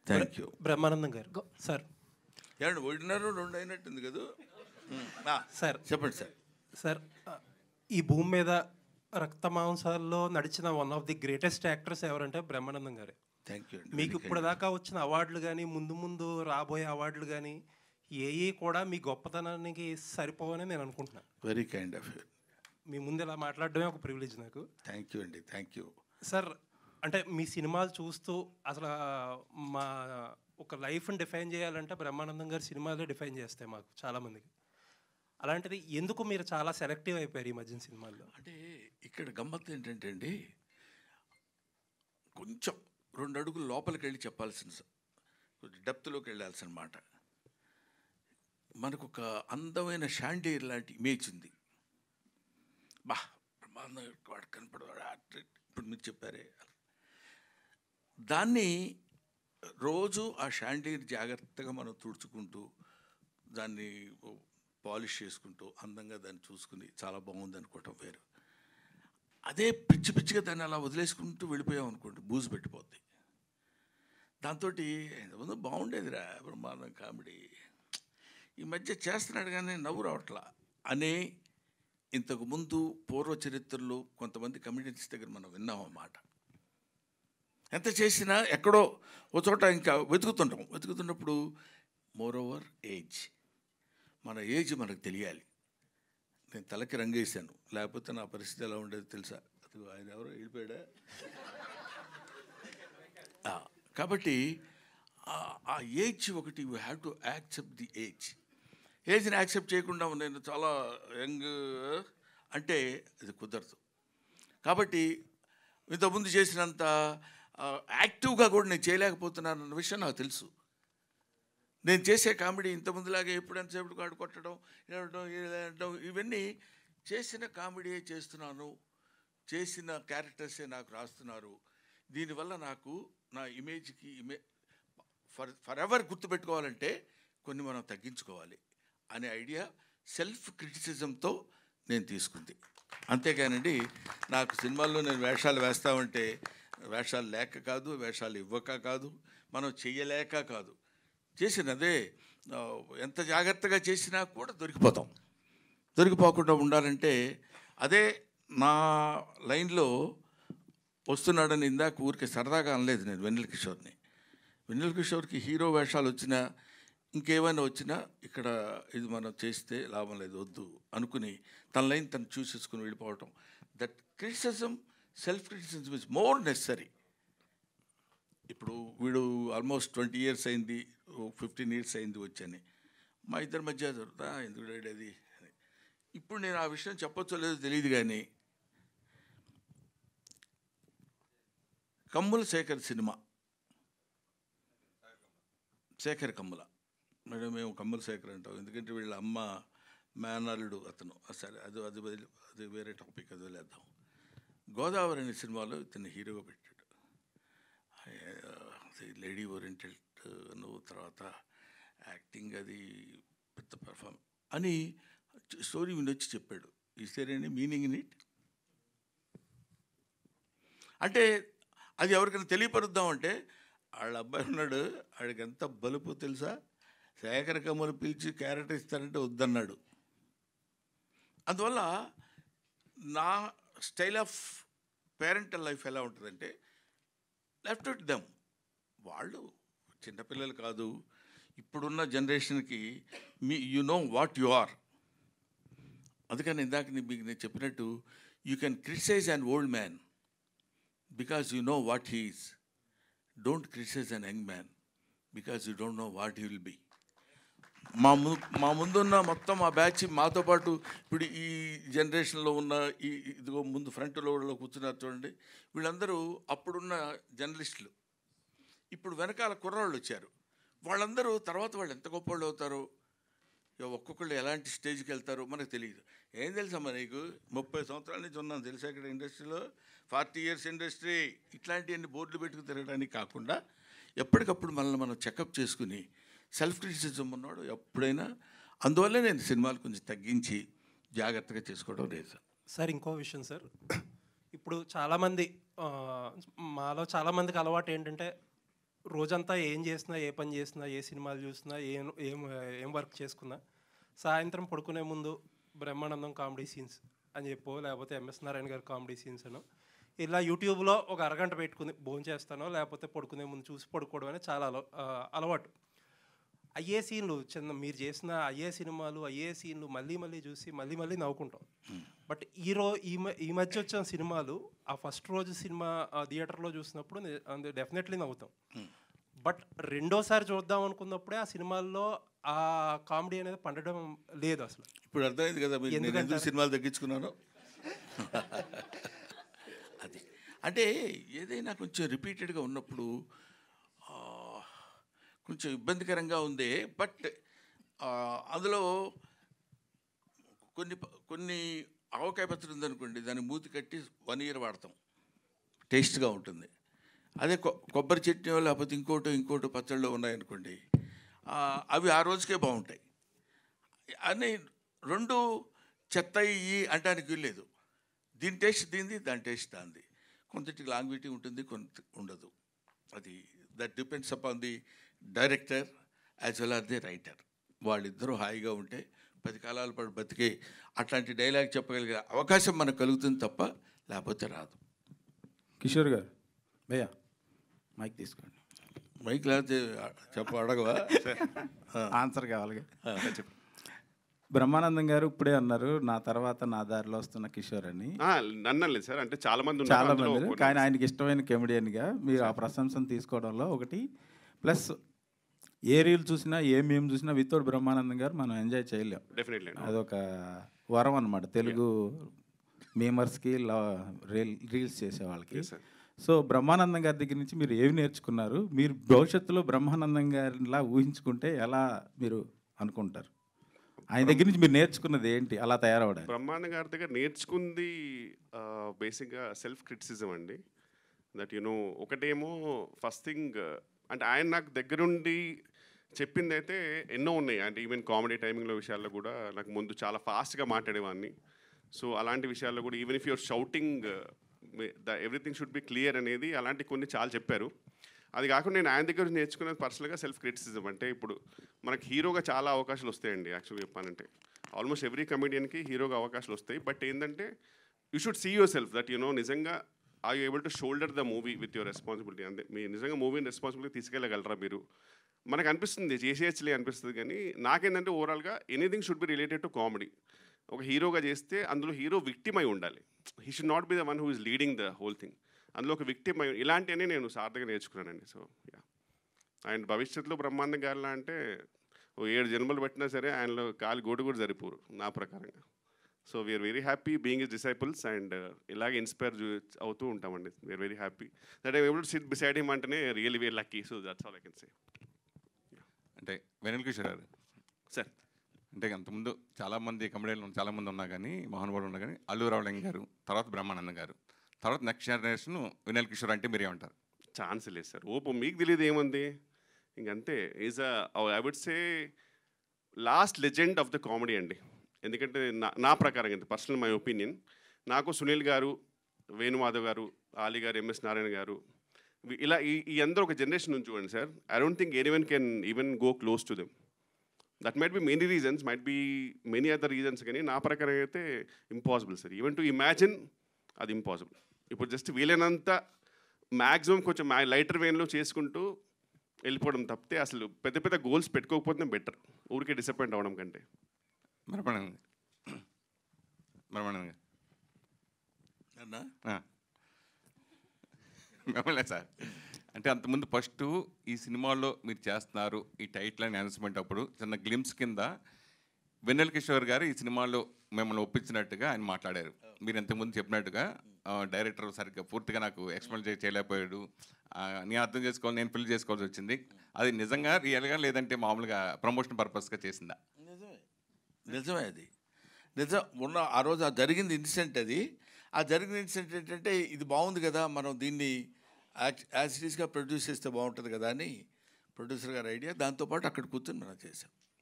Thank you. Brahmanandam గారు sir. ఏమండి 1:30 అయినట్టుంది కదా సార్ చెప్పండి సార్. సార్ ఈ భూమి మీద రక్త మాంసాల్లో నడిచిన one of the greatest actors ఎవరంటే బ్రహ్మానందం గారే. థ్యాంక్ యూ అండి. మీకు ఇప్పుడు దాకా వచ్చిన అవార్డులు కానీ ముందు ముందు రాబోయే అవార్డులు కానీ ఏవి కూడా మీ గొప్పతనానికి సరిపోవని నేను అనుకుంటున్నాను. Very kind of you. మీ ముందు ఇలా మాట్లాడడమే ఒక ప్రివిలేజ్ నాకు. థ్యాంక్ యూ అండి. Thank you sir. అంటే మీ సినిమాలు చూస్తూ అసలు మా ఒక లైఫ్ని డిఫైన్ చేయాలంటే బ్రహ్మానందం గారి సినిమాలే డిఫైన్ చేస్తాయి మాకు చాలామందికి. అలాంటిది ఎందుకు మీరు చాలా సెలెక్టివ్ అయిపోయారు ఈ మధ్యన సినిమాల్లో? అంటే ఇక్కడ గమ్మత్తు ఏంటంటే అండి, కొంచెం 2 అడుగులు లోపలికి వెళ్ళి చెప్పాల్సిన, కొంచెం డెప్త్లోకి వెళ్ళాల్సిన మాట. మనకు ఒక అందమైన షాండీర్ లాంటి ఇమేజ్ ఉంది. బా బ్రహ్మానందం వాడు కనపడవాడు, ఇప్పుడు మీరు చెప్పారే, దాన్ని రోజు ఆ షాండీర్ జాగ్రత్తగా మనం తుడుచుకుంటూ దాన్ని పాలిష్ చేసుకుంటూ అందంగా దాన్ని చూసుకుని చాలా బాగుంది అనుకోవటం వేరు. అదే పిచ్చి పిచ్చిగా దాన్ని అలా వదిలేసుకుంటూ వెళ్ళిపోయాం అనుకోండి, బూజు పెట్టిపోద్ది. దాంతో ఎంతమంది బాగుండేదిరా బ్రహ్మాండం కామెడీ, ఈ మధ్య చేస్తున్నాడు కానీ నవ్వు రావట్లా అనే ఇంతకుముందు పూర్వ చరిత్రలో కొంతమంది కమిడియన్స్ దగ్గర మనం విన్నాం అన్నమాట. ఎంత చేసినా ఎక్కడో ఒక చోట ఇంకా వెతుకుతున్నప్పుడు మోర్ ఓవర్ ఏజ్, మన ఏజ్ మనకు తెలియాలి. నేను తలకి రంగేశాను, లేకపోతే నా పరిస్థితి ఎలా ఉండేది తెలుసా? అది ఆయన ఎవరో వెళ్ళిపోయాడా? కాబట్టి ఆ ఏజ్ ఒకటి, you have to accept the ఏజ్ని యాక్సెప్ట్ చేయకుండా నేను చాలా యంగ్ అంటే అది కుదరదు. కాబట్టి ఇంతకుముందు చేసినంత యాక్టివ్గా కూడా నేను చేయలేకపోతున్నాను అన్న విషయం నాకు తెలుసు. నేను చేసే కామెడీ ఇంతకుముందులాగే ఎప్పుడంతసేపు కాడు కొట్టడం ఇవన్నీ చేసిన కామెడీయే చేస్తున్నాను, చేసిన క్యారెక్టర్సే నాకు రాస్తున్నారు. దీనివల్ల నాకు నా ఇమేజ్కి ఫర్ ఎవర్ గుర్తుపెట్టుకోవాలంటే కొన్ని మనం తగ్గించుకోవాలి అనే ఐడియా సెల్ఫ్ క్రిటిసిజంతో నేను తీసుకుంది. అంతేగానండి నాకు సినిమాల్లో నేను వేషాలు వేస్తామంటే వేషాలు లేక కాదు, వేషాలు ఇవ్వక కాదు, మనం చెయ్యలేక కాదు, చేసినదే ఎంత జాగ్రత్తగా చేసినా కూడా దొరికిపోకుండా ఉండాలంటే అదే నా లైన్లో వస్తున్నాడని ఇందాక ఊరికే సరదాగా అనలేదు నేను వెన్నెల కిషోర్కి హీరో వేషాలు వచ్చినా ఇంకేమైనా వచ్చినా ఇక్కడ ఇది మనం చేస్తే లాభం లేదు వద్దు అనుకుని తన లైన్ తను చూసేసుకుని వెళ్ళిపోవటం. That criticism, self criticism is more necessary. ఇప్పుడు వీడు ఆల్మోస్ట్ 20 years అయింది, 15 years అయింది వచ్చని, మా ఇద్దరి మధ్య దొరుకుతా ఎందుకు అది. ఇప్పుడు నేను ఆ విషయం చెప్పొచ్చో లేదో తెలియదు కానీ కమ్ముల శేఖర్ సినిమా, శేఖర్ కమ్ముల, మేడం మేము కమ్ముల శేఖర్ అంటాం ఎందుకంటే వీళ్ళ అమ్మ మేనల్లుడు అతను. సరే అది అది అది వేరే టాపిక్, అది వదిలేద్దాం. గోదావరి అనే సినిమాలో ఇతన్ని హీరోగా పెట్టాడు. లేడీ ఓరియంటెడ్ తర్వాత యాక్టింగ్ అది పెద్ద పెర్ఫార్మ్ అని స్టోరీ వినొచ్చి చెప్పాడు. Is there any meaning in it? అంటే అది ఎవరికైనా తెలియపరుద్దామంటే వాళ్ళ అబ్బాయి ఉన్నాడు, వాడికి ఎంత బలుపు తెలుసా, శేఖర్ కమ్ములు పిలిచి క్యారెక్టర్ ఇస్తారంటే వద్దన్నాడు. అందువల్ల నా స్టైల్ ఆఫ్ పేరెంటల్ లైఫ్ ఎలా ఉంటుందంటే లెఫ్ట్ ఇట్ దెమ్. వాళ్ళు చిన్నపిల్లలు కాదు, ఇప్పుడున్న జనరేషన్కి you know what you are. అందుకని ఇందాక మీకు నేను చెప్పినట్టు you can criticise an old man because you know what he is. Don't criticise an young man because you don't know what he will be. మా ముందున్న మొత్తం ఆ బ్యాచ్ మాతో పాటు ఇప్పుడు ఈ జనరేషన్లో ఉన్న ఇదిగో ముందు ఫ్రంట్ లోడ్లో కూర్చున్నారు చూడండి, వీళ్ళందరూ అప్పుడున్న జర్నలిస్టులు. ఇప్పుడు వెనకాల కుర్రాళ్ళు వచ్చారు, వాళ్ళందరూ తర్వాత వాళ్ళు ఎంత గొప్ప వాళ్ళు అవుతారో, ఒక్కొక్కళ్ళు ఎలాంటి స్టేజ్కి వెళ్తారో మనకు తెలియదు. ఏం తెలుసమ్మా నీకు, 30 సంవత్సరాల నుంచి ఉన్నాను తెలుసా ఇక్కడ ఇండస్ట్రీలో, 40 years ఇండస్ట్రీ, ఇట్లాంటివన్నీ బోర్డులు పెట్టుకు తిరగడానికి కాకుండా ఎప్పటికప్పుడు మనల్ని మనం చెకప్ చేసుకుని సెల్ఫ్ క్రిటిసిజం ఉన్నాడు ఎప్పుడైనా. అందువల్లే నేను సినిమాలు కొంచెం తగ్గించి జాగ్రత్తగా చేసుకోవడం లేదు సార్. ఇంకో విషయం సార్, ఇప్పుడు చాలామంది మాలో చాలామందికి అలవాటు ఏంటంటే రోజంతా ఏం చేసినా, ఏ పని చేసినా, ఏ సినిమాలు చూసినా, ఏం ఏం ఏం వర్క్ చేసుకున్నా సాయంత్రం పడుకునే ముందు బ్రహ్మానందం కామెడీ సీన్స్ అని చెప్పో, లేకపోతే ఎంఎస్ నారాయణ గారి కామెడీ సీన్స్ అనో ఇలా యూట్యూబ్లో ఒక అరగంట పెట్టుకుని భోంచేస్తానో లేకపోతే పడుకునే ముందు చూసి పడుకోవడం అనేది చాలా అలవాటు. అయ్యే సీన్లు మీరు చేసిన అయ్యే సినిమాలు, అయ్యే సీన్లు మళ్ళీ మళ్ళీ చూసి మళ్ళీ మళ్ళీ నవ్వుకుంటాం. బట్ ఈ మధ్య వచ్చిన సినిమాలు ఆ ఫస్ట్ రోజు సినిమా థియేటర్లో చూసినప్పుడు డెఫినెట్లీ నవ్వుతాం. బట్ రెండోసారి చూద్దాం అనుకున్నప్పుడే ఆ సినిమాల్లో ఆ కామెడీ అనేది పండడం లేదు అసలు. ఇప్పుడు అర్థమైంది కదా నేను ఎందుకు సినిమాలు తగ్గించుకున్నాను. అది అంటే ఏదైనా కొంచెం రిపీటెడ్గా ఉన్నప్పుడు కొంచెం ఇబ్బందికరంగా ఉంది. బట్ అందులో కొన్ని ఆవకాయ పచ్చడి ఉందనుకోండి, దాన్ని మూతి కట్టి 1 year వాడతాం, టేస్ట్గా ఉంటుంది. అదే కొబ్బరి చట్నీ లేకపోతే ఇంకోటి పచ్చళ్ళు ఉన్నాయనుకోండి, అవి ఆ రోజుకే బాగుంటాయి. అని 2 చెత్త ఇయ్యి అంటానికి వీల్లేదు. దీని టేస్ట్ దీనిది, దాని టేస్ట్ దానిది. కొంతటికి లాంగ్విటీ ఉంటుంది, కొంత ఉండదు. అది that depends upon the director as well or the writer. వాళ్ళిద్దరూ హాయిగా ఉంటే 10 కాలాల పాటు బతికే అట్లాంటి డైలాగ్ చెప్పగలిగే అవకాశం మనకు కలుగుతుంది తప్ప లేకపోతే రాదు. కిషోర్ గారు, భయ్యా మైక్ తీసుకోండి. మైక్ లేకపోతే అడగవా? ఆన్సర్ కావాలి. చెప్పు. బ్రహ్మానందం గారు ఇప్పుడే అన్నారు, నా తర్వాత నా దారిలో వస్తున్న కిషోర్ అని. నన్నలేదు సార్, అంటే చాలా మంది కానీ ఆయనకి ఇష్టమైన కమెడియన్గా మీరు ఆ ప్రశంసను తీసుకోవడంలో ఒకటి ప్లస్. ఏ రీల్ చూసినా ఏ మేము చూసినా వితౌట్ బ్రహ్మానందం గారు మనం ఎంజాయ్ చేయలేం. డెఫినెట్లీ అదొక వరం అనమాట తెలుగు మేమర్స్కి, రీల్స్ చేసే వాళ్ళకి. సో బ్రహ్మానందం గారి దగ్గర నుంచి మీరు ఏమి నేర్చుకున్నారు? మీరు భవిష్యత్తులో బ్రహ్మానందం గారిలా ఊహించుకుంటే ఎలా మీరు అనుకుంటారు? ఆయన దగ్గర నుంచి మీరు నేర్చుకున్నది ఏంటి అలా తయారవడానికి? బ్రహ్మానందం గారి దగ్గర నేర్చుకుంది బేసిక్గా సెల్ఫ్ క్రిటిసిజం అండి. దట్ ఒకటేమో ఫస్ట్ థింగ్, అంటే ఆయన నాకు దగ్గరుండి చెప్పింది అయితే ఎన్నో ఉన్నాయి. అంటే ఈవెన్ కామెడీ టైమింగ్లో విషయాల్లో కూడా నాకు ముందు చాలా ఫాస్ట్గా మాట్లాడేవాడిని. సో అలాంటి విషయాల్లో కూడా even if your shouting everything should be clear అనేది అలాంటి కొన్ని చాలా చెప్పారు. అది కాకుండా నేను ఆయన దగ్గర నేర్చుకున్నది పర్సనల్గా సెల్ఫ్ క్రిటిసిజం. అంటే ఇప్పుడు మనకి హీరోగా చాలా అవకాశాలు వస్తాయండి. యాక్చువల్గా చెప్పాలంటే ఆల్మోస్ట్ ఎవ్రీ కమెడియన్కి హీరోగా అవకాశాలు వస్తాయి. బట్ ఏంటంటే you should see yourself that నిజంగా are you able to shoulder the movie with your responsibility. అంటే మీరు నిజంగా మూవీని రెస్పాన్సిబిలిటీ తీసుకెళ్ళగలరా మీరు? మనకు అనిపిస్తుంది చేసేయచ్చులే అనిపిస్తుంది, కానీ నాకేంటంటే ఓవరాల్గా anything should be related to comedy. ఒక హీరోగా చేస్తే అందులో హీరో విక్టిమ్ అయి ఉండాలి. He should not be the one who is leading the whole thing. అందులో ఒక విక్టిమ్ అయి ఇలాంటివన్నీ నేను సార్థగా నేర్చుకున్నానండి. సో యా, అండ్ భవిష్యత్తులో బ్రహ్మానందం గారిలా అంటే 7 జన్మలు పెట్టినా సరే ఆయనలో కాలి గోడు కూడా సరిపోరు నా ప్రకారంగా. So we are very happy being his disciples and ఇలాగే ఇన్స్పైర్ అవుతూ ఉంటామండి. We are very happy that I able to sit beside him అంటేనే really very lucky. So that's all I can say. అంటే వెన్నెల కిషోర్ గారు సార్, అంటే అంతకుముందు చాలామంది కమెడియన్లు చాలామంది ఉన్నా కానీ, మోహన్బాబు ఉన్నా కానీ, అల్లు రావులింగ గారు, తర్వాత బ్రహ్మానందం గారు, తర్వాత నెక్స్ట్ జనరేషన్ వెన్నెల కిషోర్ అంటే మీరు ఏమంటారు? ఛాన్స్ లేదు సార్. మీకు తెలియదు ఏముంది, ఇంకంతే. Is I would say last legend of the comedy అండి. ఎందుకంటే నా ప్రకారం అంతే, పర్సనల్ మై ఒపీనియన్. నాకు సునీల్ గారు, వేణుమాధవ్ గారు, ఆలీ గారు, ఎంఎస్ నారాయణ గారు, ఇలా ఈ అందరూ ఒక జనరేషన్ నుంచి చూడండి sir. I don't think anyone can even go close to them. That might be many reasons, might be many other reasons, కానీ నా ప్రకారం అయితే impossible sir. Even to imagine అది ఇంపాసిబుల్. ఇప్పుడు జస్ట్ వీలైనంత మ్యాక్సిమం కొంచెం లైటర్ వేన్లో చేసుకుంటూ వెళ్ళిపోవడం తప్పితే అసలు పెద్ద పెద్ద గోల్స్ పెట్టుకోకపోతే బెటర్, ఊరికే డిసప్పాయింట్ అవ్వడం కంటే. బ్రహ్మానందం మిమ్మల్ని సార్, అంటే అంతకుముందు ఫస్ట్ ఈ సినిమాలో మీరు చేస్తున్నారు ఈ టైటిల్ అని అనౌన్స్మెంట్ అప్పుడు చిన్న గ్లిమ్స్ కింద వెన్నెల కిషోర్ గారు ఈ సినిమాలో మిమ్మల్ని ఒప్పించినట్టుగా ఆయన మాట్లాడారు. మీరు ఇంతకుముందు చెప్పినట్టుగా డైరెక్టర్ సరిగ్గా పూర్తిగా నాకు ఎక్స్ప్లెయిన్ చేయలేకపోయాడు, నేను అర్థం చేసుకోవాలి, నేను ఫిల్ చేసుకోవాల్సి వచ్చింది. అది నిజంగా రియల్గా లేదంటే మామూలుగా ప్రమోషన్ పర్పస్గా చేసిందా? నిజమే అది నిజం. ఆ రోజు ఆ జరిగింది ఇన్సిడెంట్ అది. ఆ జరిగిన ఇన్సిడెంట్ ఏంటంటే ఇది బాగుంది కదా, మనం దీన్ని యాజ్ ఇట్ ఈస్గా ప్రొడ్యూస్ చేస్తే బాగుంటుంది కదా అని ప్రొడ్యూసర్ గారి ఐడియా. దాంతోపాటు అక్కడ కూర్చొని మనం చేసాం.